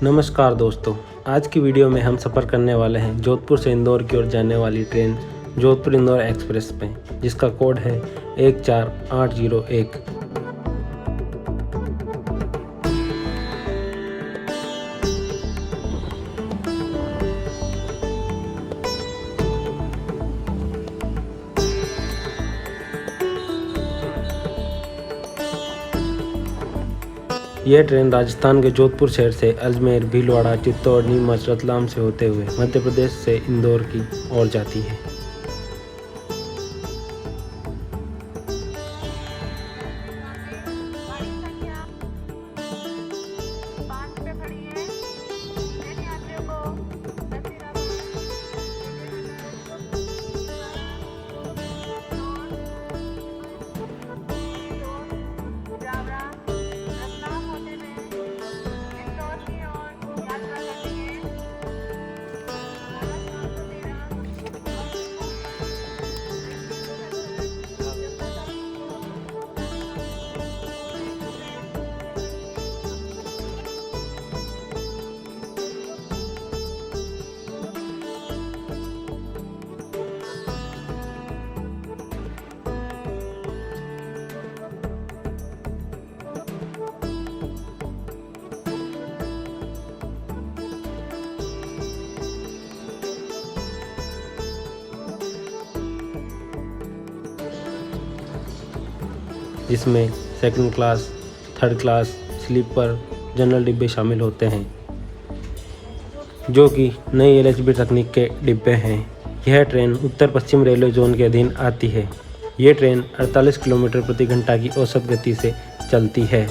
नमस्कार दोस्तों, आज की वीडियो में हम सफ़र करने वाले हैं जोधपुर से इंदौर की ओर जाने वाली ट्रेन जोधपुर इंदौर एक्सप्रेस में, जिसका कोड है 14801। यह ट्रेन राजस्थान के जोधपुर शहर से अजमेर, भीलवाड़ा, चित्तौड़, नीमच, रतलाम से होते हुए मध्य प्रदेश से इंदौर की ओर जाती है। जिसमें second class, third class, sleeper, general डिब्बे शामिल होते हैं, जो कि नई एलएचबी तकनीक के डिब्बे हैं। यह ट्रेन उत्तर पश्चिम रेलवे जोन के अधीन आती है। ये ट्रेन 48 किलोमीटर प्रति घंटा की औसत गति से चलती है।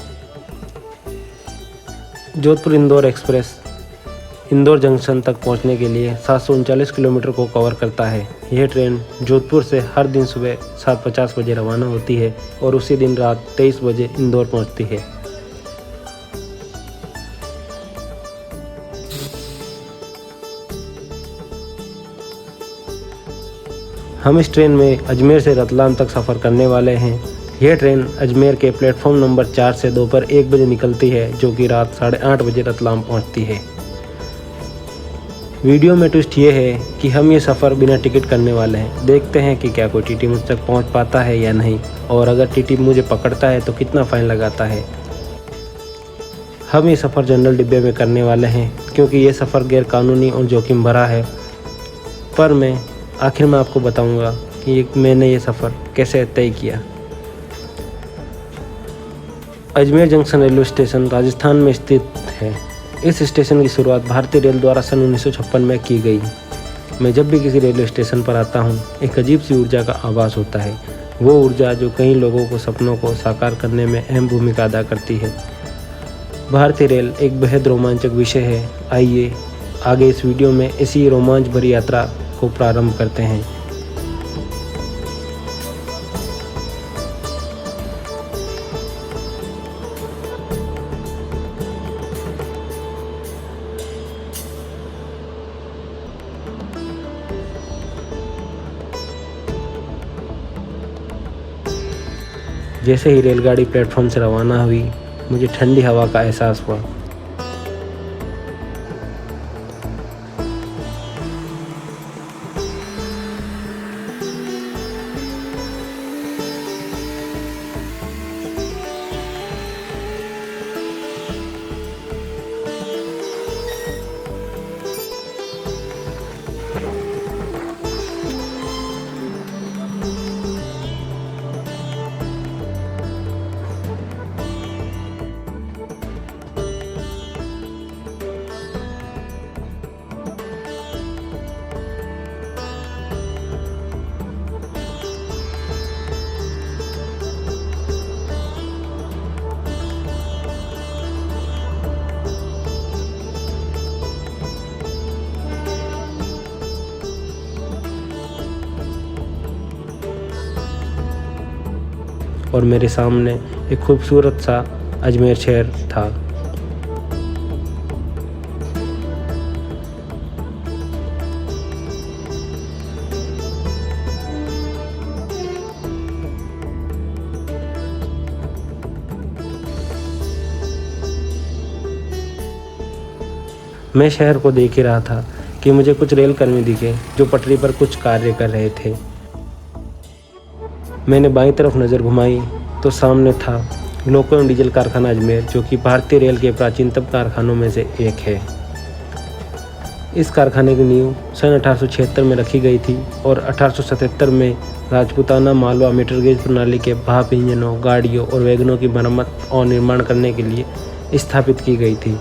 जोधपुर इंदौर एक्सप्रेस इंदौर जंक्शन तक पहुंचने के लिए 739 किलोमीटर को कवर करता है। यह ट्रेन जोधपुर से हर दिन सुबह 7:50 बजे रवाना होती है और उसी दिन रात 23 बजे इंदौर पहुंचती है। हम इस ट्रेन में अजमेर से रतलाम तक सफ़र करने वाले हैं। यह ट्रेन अजमेर के प्लेटफॉर्म नंबर 4 से दोपहर 1 बजे निकलती है, जो कि रात 8:30 बजे रतलाम पहुंचती है। वीडियो में ट्विस्ट ये है कि हम ये सफ़र बिना टिकट करने वाले हैं। देखते हैं कि क्या कोई टीटी मुझ तक पहुंच पाता है या नहीं, और अगर टीटी मुझे पकड़ता है तो कितना फ़ाइन लगाता है। हम ये सफ़र जनरल डिब्बे में करने वाले हैं, क्योंकि ये सफ़र गैर कानूनी और जोखिम भरा है। पर मैं आखिर में आपको बताऊंगा कि मैंने ये सफ़र कैसे तय किया। Ajmer junction railway station Rajasthan में स्थित है। इस स्टेशन की शुरुआत भारतीय रेल द्वारा सन 1956 में की गई। मैं जब भी किसी रेलवे स्टेशन पर आता हूँ, एक अजीब सी ऊर्जा का आभास होता है। वो ऊर्जा जो कई लोगों को सपनों को साकार करने में अहम भूमिका अदा करती है। भारतीय रेल एक बेहद रोमांचक विषय है। आइए आगे इस वीडियो में इसी रोमांच भरी यात्रा को प्रारंभ करते हैं। जैसे ही रेलगाड़ी प्लेटफॉर्म से रवाना हुई, मुझे ठंडी हवा का एहसास हुआ। और मेरे सामने एक खूबसूरत सा अजमेर शहर था। मैं शहर को देख ही रहा था कि मुझे कुछ रेल कर्मी दिखे जो पटरी पर कुछ कार्य कर रहे थे। मैंने बाईं तरफ नज़र घुमाई तो सामने था लोको एवं डीजल कारखाना अजमेर, जो कि भारतीय रेल के प्राचीनतम कारखानों में से एक है। इस कारखाने की नींव सन 1876 में रखी गई थी और 1877 में राजपूताना मालवा मीटर गेज प्रणाली के भाप इंजनों, गाड़ियों और वैगनों की मरम्मत और निर्माण करने के लिए स्थापित की गई थी।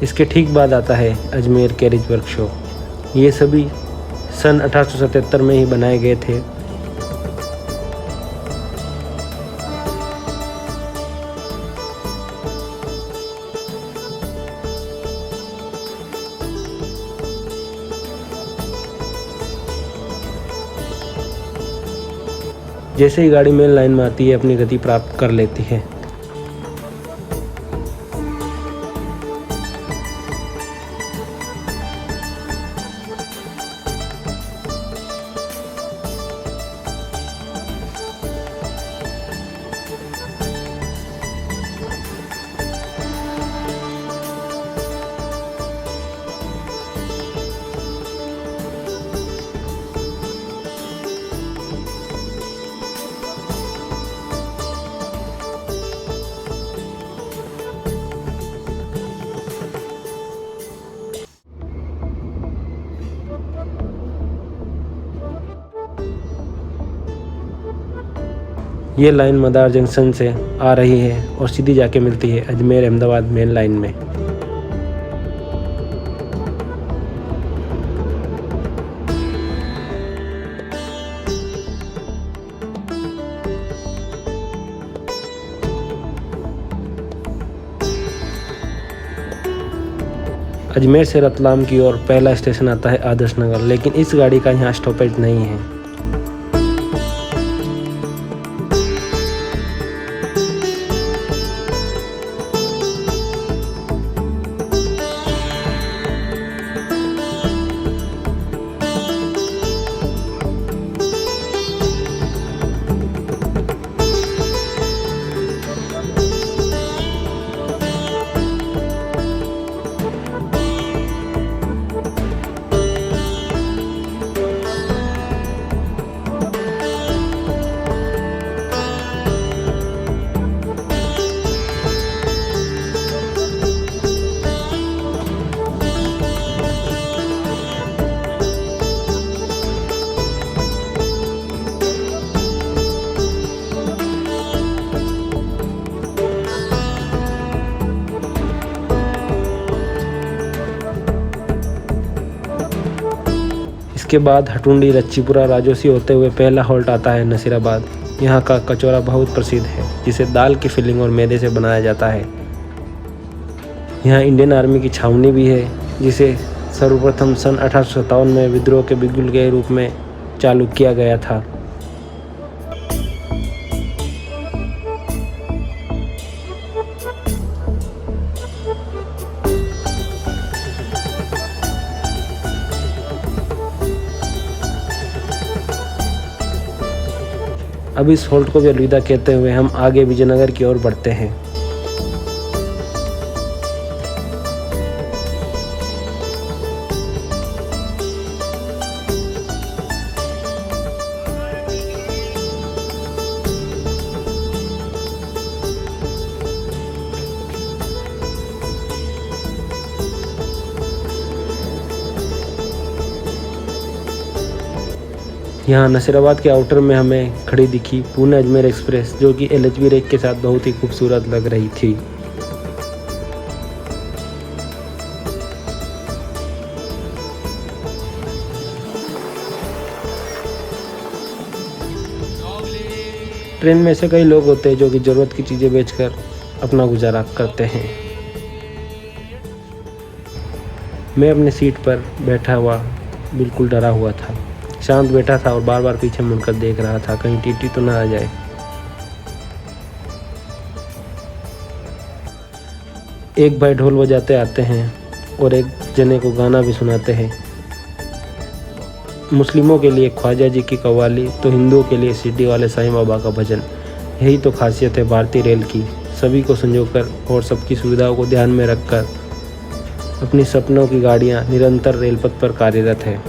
इसके ठीक बाद आता है अजमेर कैरेज वर्कशॉप। ये सभी सन 1877 में ही बनाए गए थे। जैसे ही गाड़ी मेन लाइन में आती है अपनी गति प्राप्त कर लेती है। ये लाइन मदार जंक्शन से आ रही है और सीधी जाके मिलती है अजमेर अहमदाबाद मेन लाइन में। अजमेर से रतलाम की ओर पहला स्टेशन आता है आदर्श नगर, लेकिन इस गाड़ी का यहाँ स्टॉपेज नहीं है। इसके बाद हटुंडी, रच्चीपुरा, राजोसी होते हुए पहला हॉल्ट आता है नसीराबाद। यहाँ का कचौरा बहुत प्रसिद्ध है, जिसे दाल की फिलिंग और मैदे से बनाया जाता है। यहाँ इंडियन आर्मी की छावनी भी है, जिसे सर्वप्रथम सन 1857 में विद्रोह के बिगुल के रूप में चालू किया गया था। अब इस हॉल्ट को भी अलविदा कहते हुए हम आगे विजयनगर की ओर बढ़ते हैं। यहाँ नसीराबाद के आउटर में हमें खड़ी दिखी पुणे अजमेर एक्सप्रेस, जो कि LHB रेक के साथ बहुत ही खूबसूरत लग रही थी। ट्रेन में ऐसे कई लोग होते हैं जो कि ज़रूरत की चीज़ें बेचकर अपना गुजारा करते हैं। मैं अपनी सीट पर बैठा हुआ बिल्कुल डरा हुआ था, शांत बैठा था और बार बार पीछे मुड़कर देख रहा था कहीं टीटी तो ना आ जाए। एक भाई ढोल बजाते आते हैं और एक जने को गाना भी सुनाते हैं। मुस्लिमों के लिए ख्वाजा जी की कव्वाली तो हिंदुओं के लिए सीढ़ी वाले साईं बाबा का भजन। यही तो खासियत है भारतीय रेल की, सभी को संजोकर और सबकी सुविधाओं को ध्यान में रखकर अपनी सपनों की गाड़ियां निरंतर रेलपथ पर कार्यरत है।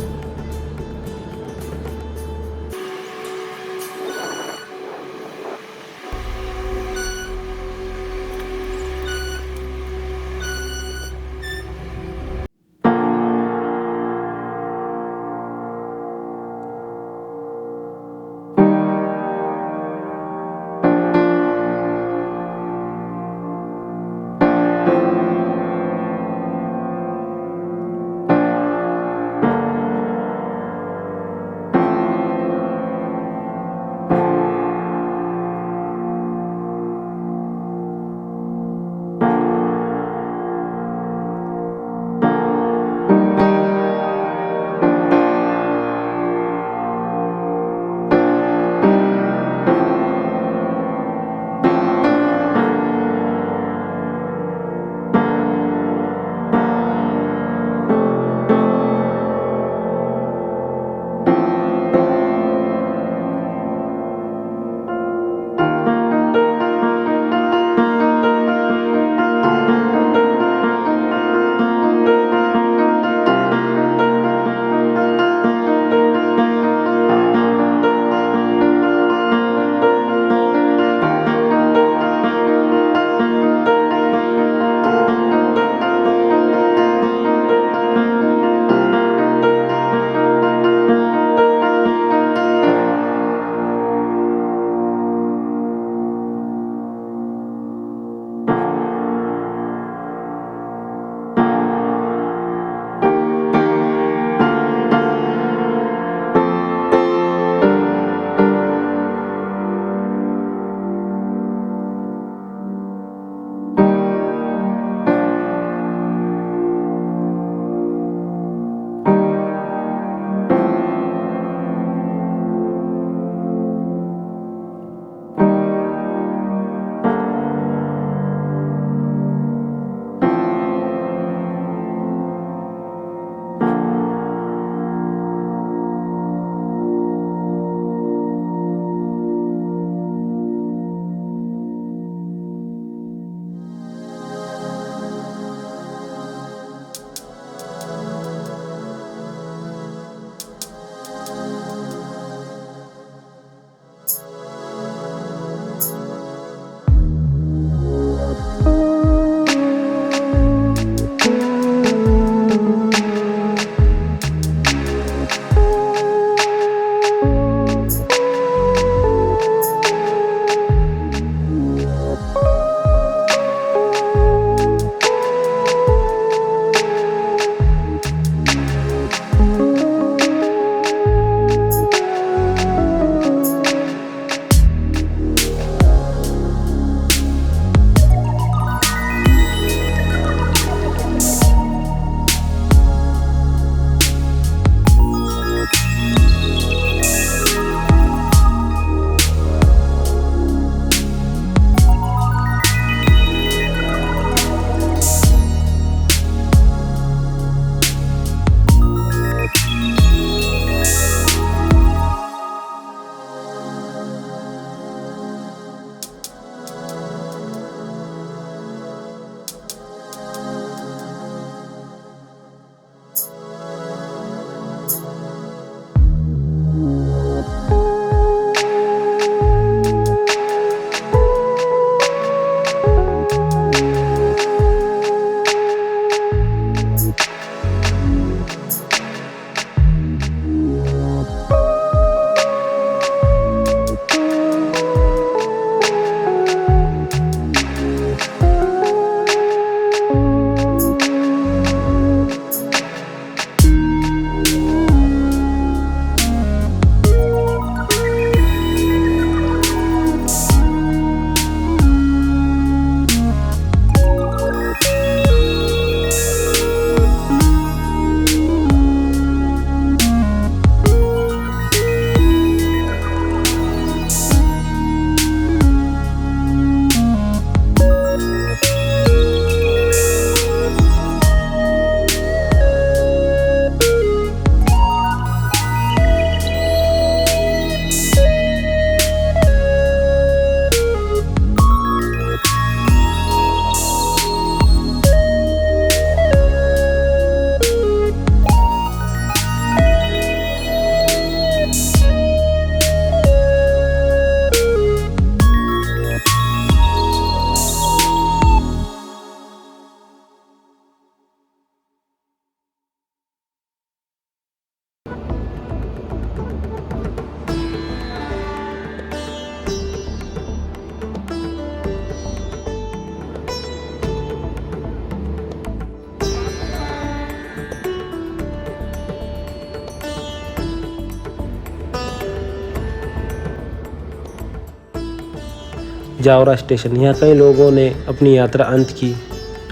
जावरा स्टेशन। यहाँ कई लोगों ने अपनी यात्रा अंत की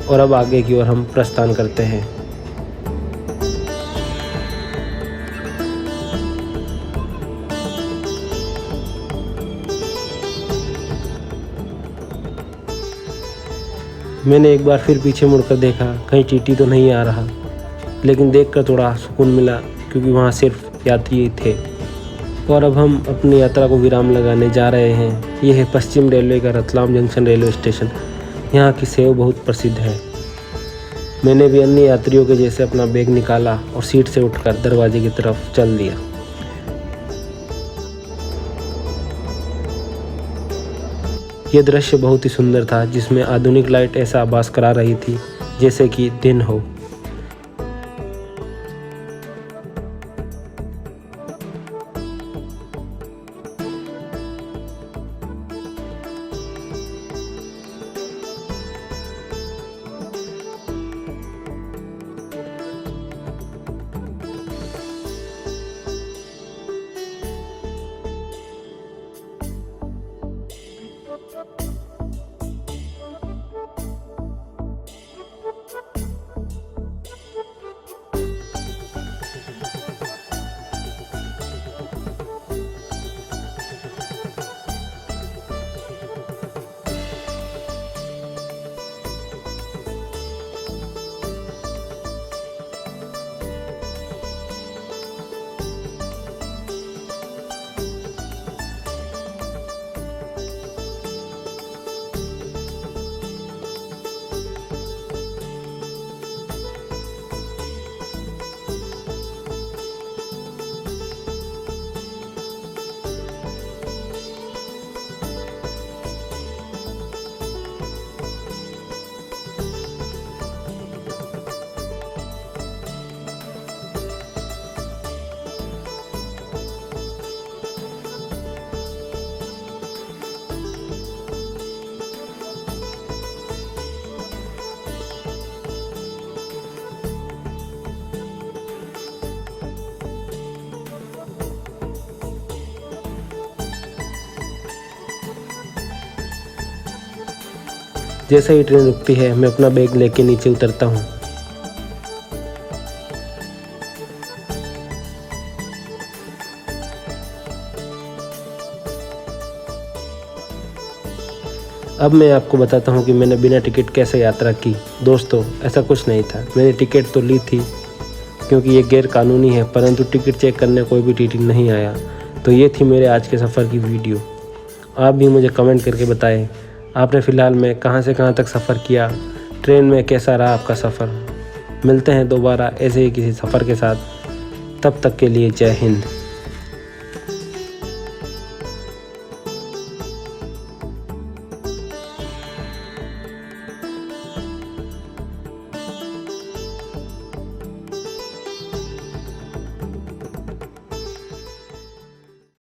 और अब आगे की ओर हम प्रस्थान करते हैं। मैंने एक बार फिर पीछे मुड़कर देखा, कहीं टीटी तो नहीं आ रहा, लेकिन देखकर थोड़ा सुकून मिला क्योंकि वहाँ सिर्फ यात्री ही थे। और अब हम अपनी यात्रा को विराम लगाने जा रहे हैं। यह है पश्चिम रेलवे का रतलाम जंक्शन रेलवे स्टेशन। यहाँ की सेव बहुत प्रसिद्ध है। मैंने भी अन्य यात्रियों के जैसे अपना बैग निकाला और सीट से उठकर दरवाजे की तरफ चल दिया। यह दृश्य बहुत ही सुंदर था, जिसमें आधुनिक लाइट ऐसा आभास करा रही थी जैसे कि दिन हो। जैसे ही ट्रेन रुकती है, मैं अपना बैग लेके नीचे उतरता हूँ। अब मैं आपको बताता हूँ कि मैंने बिना टिकट कैसे यात्रा की। दोस्तों, ऐसा कुछ नहीं था। मैंने टिकट तो ली थी क्योंकि ये गैर कानूनी है, परंतु टिकट चेक करने कोई भी टीटी नहीं आया। तो ये थी मेरे आज के सफ़र की वीडियो। आप भी मुझे कमेंट करके बताएं, आपने फ़िलहाल में कहाँ से कहाँ तक सफ़र किया, ट्रेन में कैसा रहा आपका सफ़र। मिलते हैं दोबारा ऐसे ही किसी सफ़र के साथ। तब तक के लिए जय हिंद।